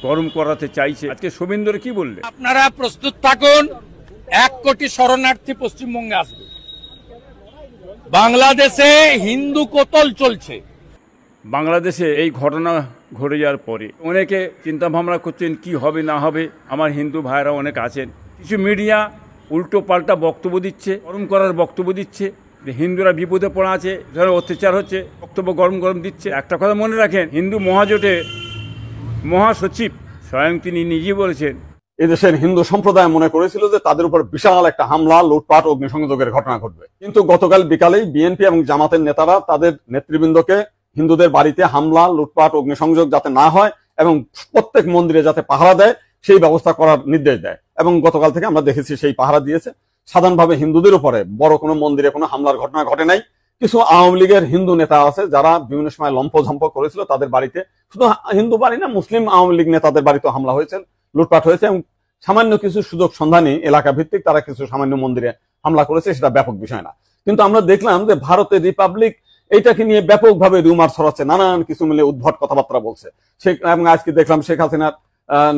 গরম করাতে চাইছে। আজকে শুভেন্দুর কি বললে? আপনারা প্রস্তুত থাকুন, 1 কোটি শরণার্থী পশ্চিমবঙ্গে আসবে। বাংলাদেশে হিন্দু কতল চলছে। বাংলাদেশে এই ঘটনা ঘটে যাওয়ার পরে অনেকে চিন্তা ভাবনা করছেন কি হবে না হবে। আমার হিন্দু ভাইরা অনেক আছেন, কিছু মিডিয়া উল্টো পাল্টা বক্তব্য দিচ্ছে, গরম করার বক্তব্য দিচ্ছে যে হিন্দুরা বিপদে পড়া আছে, ধরো অত্যাচার হচ্ছে, বক্তব্য গরম গরম দিচ্ছে। একটা কথা মনে রাখেন, হিন্দু মহাজোটের মহাসচিব স্বয়ং তিনি নিজেই বলেছেন এদেশের হিন্দু সম্প্রদায় মনে করেছিল যে তাদের উপর বিশাল একটা হামলা, লুটপাট, অগ্নিসংযোগের ঘটনা ঘটবে। কিন্তু গতকাল বিকালেই বিএনপি এবং জামাতের নেতারা তাদের নেতৃবৃন্দকে হিন্দুদের বাড়িতে হামলা, লুটপাট, অগ্নিসংযোগ যাতে না হয় এবং প্রত্যেক মন্দিরে যাতে পাহারা দেয় সেই ব্যবস্থা করার নির্দেশ দেয়। এবং গতকাল থেকে আমরা দেখেছি সেই পাহারা দিয়েছে। সাধারণভাবে হিন্দুদের উপরে বড় কোনো মন্দিরে কোনো হামলার ঘটনা ঘটে নাই। কিছু আওয়ামী লীগের হিন্দু নেতা আছে যারা বিভিন্ন সময় লম্পঝম্প করেছিল, তাদের বাড়িতে, শুধু হিন্দু বাড়ি না, মুসলিম আওয়ামী লীগ নেতাদের বাড়িতে হামলা হয়েছে, লুটপাট হয়েছে এবং সামান্য কিছু সুযোগ সন্ধানী এলাকা ভিত্তিক তারা কিছু সামান্য মন্দিরে হামলা করেছে, সেটা ব্যাপক বিষয় না। কিন্তু আমরা দেখলাম যে ভারতের রিপাবলিক এইটাকে নিয়ে ব্যাপকভাবে রিউমার ছড়াচ্ছে, নানান কিছু মিলে উদ্ভট কথাবার্তা বলছে। এবং আজকে দেখলাম শেখ হাসিনার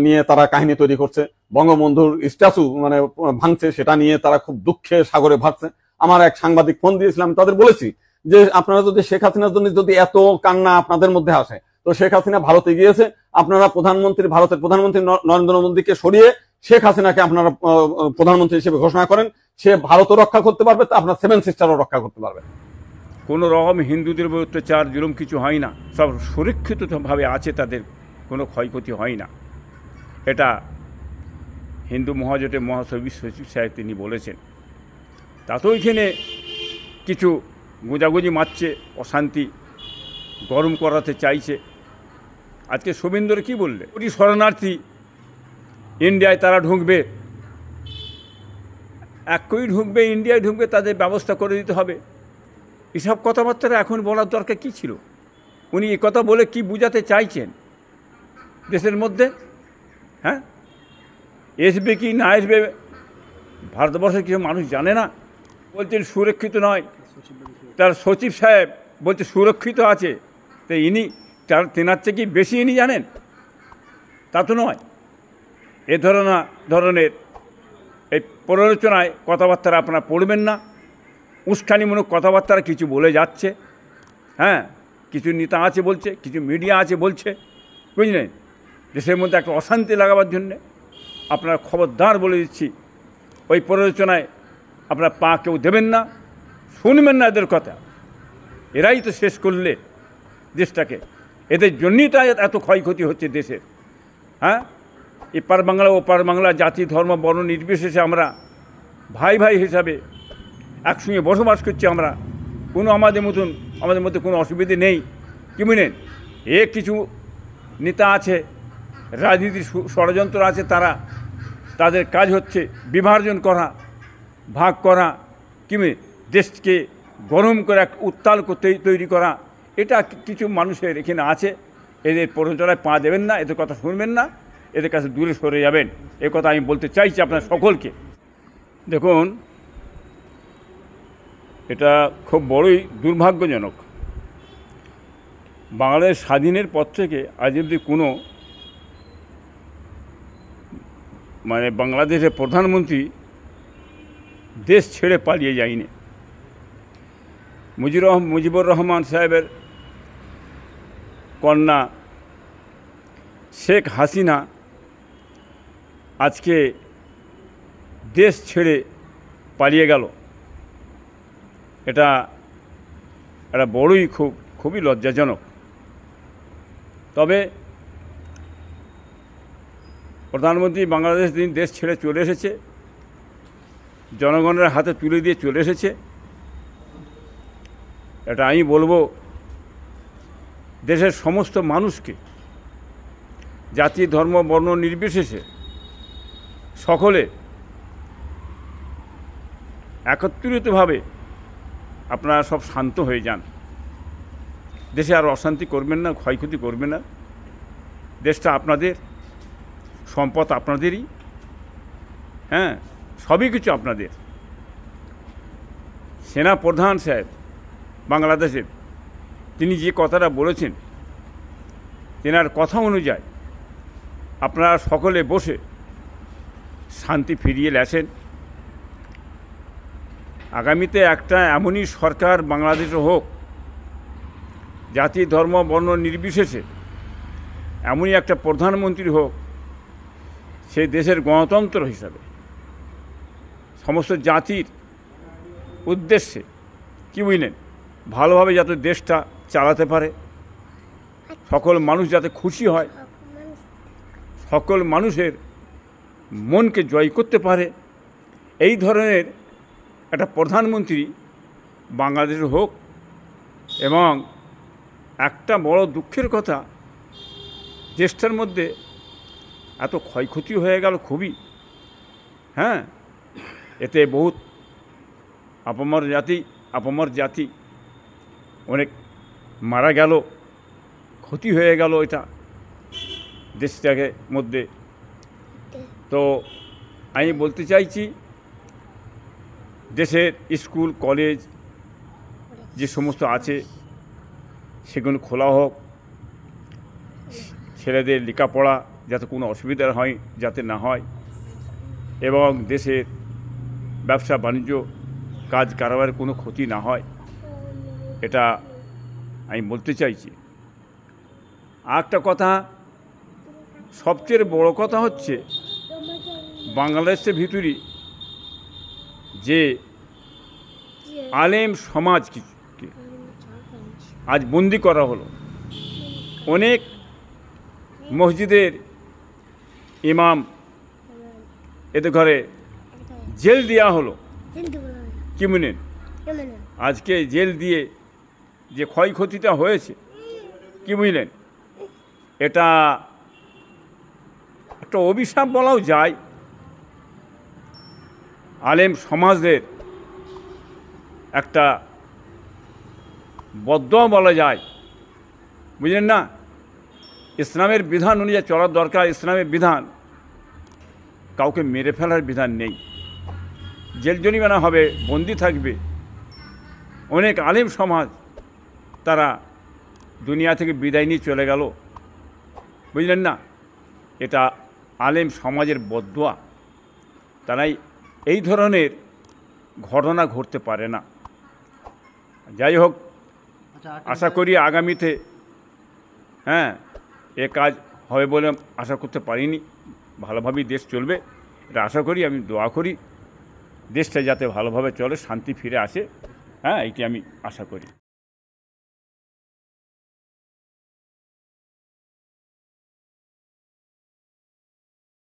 নিয়ে তারা কাহিনী তৈরি করছে, বঙ্গবন্ধুর স্ট্যাচু মানে ভাঙছে, সেটা নিয়ে তারা খুব দুঃখে সাগরে ভাসছে। আমার এক সাংবাদিক ফোন দিয়েছিলাম, তাদের বলেছি যে আপনারা যদি শেখ হাসিনার জন্য যদি এত কান্না আপনাদের মধ্যে আসে, তো শেখ হাসিনা ভারতে গিয়েছে, আপনারা ভারতের প্রধানমন্ত্রী নরেন্দ্র মোদীকে সরিয়ে শেখ হাসিনাকে আপনারা প্রধানমন্ত্রী হিসেবে ঘোষণা করেন, সে ভারতও রক্ষা করতে পারবে, তা আপনার 7 সিস্টারও রক্ষা করতে পারবে। কোনো রকম হিন্দুদের উপর অত্যাচার জুলুম কিছু হয় না, সব সুরক্ষিতভাবে আছে, তাদের কোনো ক্ষয়ক্ষতি হয় না। এটা হিন্দু মহাজোটের মহাসচিব সাহেব তিনি বলেছেন। তাতেও এখানে কিছু গোজাগুজি মারছে, অশান্তি গরম করাতে চাইছে। আজকে শুভেন্দুর কি বললে? কোটি শরণার্থী ইন্ডিয়ায় তারা ঢুকবে, 1 কোটি ঢুকবে, ইন্ডিয়ায় ঢুকবে, তাদের ব্যবস্থা করে দিতে হবে। এসব কথাবার্তা এখন বলার দরকার কী ছিল? উনি এ কথা বলে কি বুঝাতে চাইছেন দেশের মধ্যে? হ্যাঁ, আসবে কি না আসবে ভারতবর্ষের কিছু মানুষ জানে না। বলছেন সুরক্ষিত নয়, তার সচিব সাহেব বলছে সুরক্ষিত আছে। তো ইনি তেনার থেকে বেশি ইনি জানেন? তা তো নয়। এ ধরনের এই প্ররোচনায় কথাবার্তা আপনারা পড়বেন না। উস্কানিমূলক কথাবার্তা কিছু বলে যাচ্ছে। হ্যাঁ, কিছু নেতা আছে বলছে, কিছু মিডিয়া আছে বলছে, বুঝলেন, দেশের মধ্যে একটা অশান্তি লাগাবার জন্যে। আপনারা খবরদার বলে দিচ্ছি, ওই প্ররোচনায় আপনারা পা কেউ দেবেন না, শুনবেন না এদের কথা। এরাই তো শেষ করলে দেশটাকে, এদের জন্যই তো এত ক্ষয়ক্ষতি হচ্ছে দেশের। হ্যাঁ, এপার বাংলা ওপার বাংলা, জাতি ধর্ম বর্ণ নির্বিশেষে আমরা ভাই ভাই হিসাবে একসঙ্গে বসবাস করছি। আমরা কোনো আমাদের মধ্যে কোনো অসুবিধে নেই। কি বুঝলেন, কিছু নেতা আছে, রাজনীতির ষড়যন্ত্র আছে, তাদের কাজ হচ্ছে বিভাজন করা, ভাগ করা, কি দেশকে গরম করে উত্তাল তৈরি করা। এটা কিছু মানুষের এখানে আছে। এদের প্ররোচনায় পা দেবেন না, এদের কথা শুনবেন না, এদের কাছে দূরে সরে যাবেন। এ কথা আমি বলতে চাইছি আপনার সকলকে। দেখুন, এটা খুব বড়ই দুর্ভাগ্যজনক। বাংলাদেশ স্বাধীনের পর থেকে আজ অবধি কোনো বাংলাদেশের প্রধানমন্ত্রী দেশ ছেড়ে পালিয়ে যায়নি। মুজিবুর রহমান সাহেবের কন্যা শেখ হাসিনা আজকে দেশ ছেড়ে পালিয়ে গেল। এটা বড়ই খুবই লজ্জাজনক। তবে প্রধানমন্ত্রী বাংলাদেশ দেশ ছেড়ে চলে এসেছে, জনগণের হাতে তুলে দিয়ে চলে এসেছে। এটা আমি বলবো, দেশের সমস্ত মানুষকে, জাতি ধর্ম বর্ণ নির্বিশেষে সকলে একত্রিতভাবে আপনারা সব শান্ত হয়ে যান। দেশে আর অশান্তি করবেন না, ক্ষয়ক্ষতি করবেন না। দেশটা আপনাদের, সম্পদ আপনাদেরই। হ্যাঁ, সবই কিছু আপনাদের। সেনা প্রধান সাহেব বাংলাদেশের, তিনি যে কথাটা বলেছেন, তেনার কথা অনুযায়ী আপনারা সকলে বসে শান্তি ফিরিয়ে লেছেন। আগামীতে একটা এমনই সরকার বাংলাদেশে হোক, জাতি ধর্ম বর্ণ নির্বিশেষে এমনই একটা প্রধানমন্ত্রী হোক, সে দেশের গণতন্ত্র হিসাবে সমস্ত জাতির উদ্দেশ্যে কি বুঝলেন, ভালোভাবে যাতে দেশটা চালাতে পারে, সকল মানুষ যাতে খুশি হয়, সকল মানুষের মনকে জয় করতে পারে, এই ধরনের একটা প্রধানমন্ত্রী বাংলাদেশে হোক। এবং একটা বড় দুঃখের কথা, দেশটার মধ্যে এত ক্ষয়ক্ষতি হয়ে গেল খুবই, হ্যাঁ, এতে বহুত আপামর জাতি অনেক মারা গেল, ক্ষতি হয়ে গেল এটা দেশটাকে মধ্যে। তো আমি বলতে চাইছি, দেশের স্কুল কলেজ যে সমস্ত আছে সেগুলো খোলা হোক, ছেলেদের লেখাপড়া যাতে কোনো অসুবিধা হয় যাতে না হয়, এবং দেশের ব্যবসা বাণিজ্য কাজ কারবারের কোনো ক্ষতি না হয়, এটা আমি বলতে চাইছি। আর একটা কথা, সবচেয়ে বড় কথা হচ্ছে বাংলাদেশের ভিতরে যে আলেম সমাজ কিছুকে আজ বন্দি করা হলো, অনেক মসজিদের ইমাম এদের ঘরে জেল দেওয়া হলো, কি বুঝলেন, আজকে জেল দিয়ে যে ক্ষয়ক্ষতিটা হয়েছে কি বুঝলেন, এটা একটা অভিশাপ বলাও যায়, আলেম সমাজের একটা বদদোয়া বলা যায়, বুঝলেন না। ইসলামের বিধান অনুযায়ী চলার দরকার। ইসলামের বিধান কাউকে মেরে ফেলার বিধান নেই, জেল জরিমানা হবে, বন্দি থাকবে। অনেক আলেম সমাজ তারা দুনিয়া থেকে বিদায় নিয়ে চলে গেল, বুঝলেন না। এটা আলেম সমাজের বদদোয়া, তারাই এই ধরনের ঘটনা ঘটতে পারে না। যাই হোক, আশা করি আগামীতে হ্যাঁ এ কাজ হবে বলে আশা করতে পারিনি, ভালোভাবেই দেশ চলবে এটা আশা করি। আমি দোয়া করি দেশটা যাতে ভালোভাবে চলে, শান্তি ফিরে আসে, হ্যাঁ এইটি আমি আশা করি।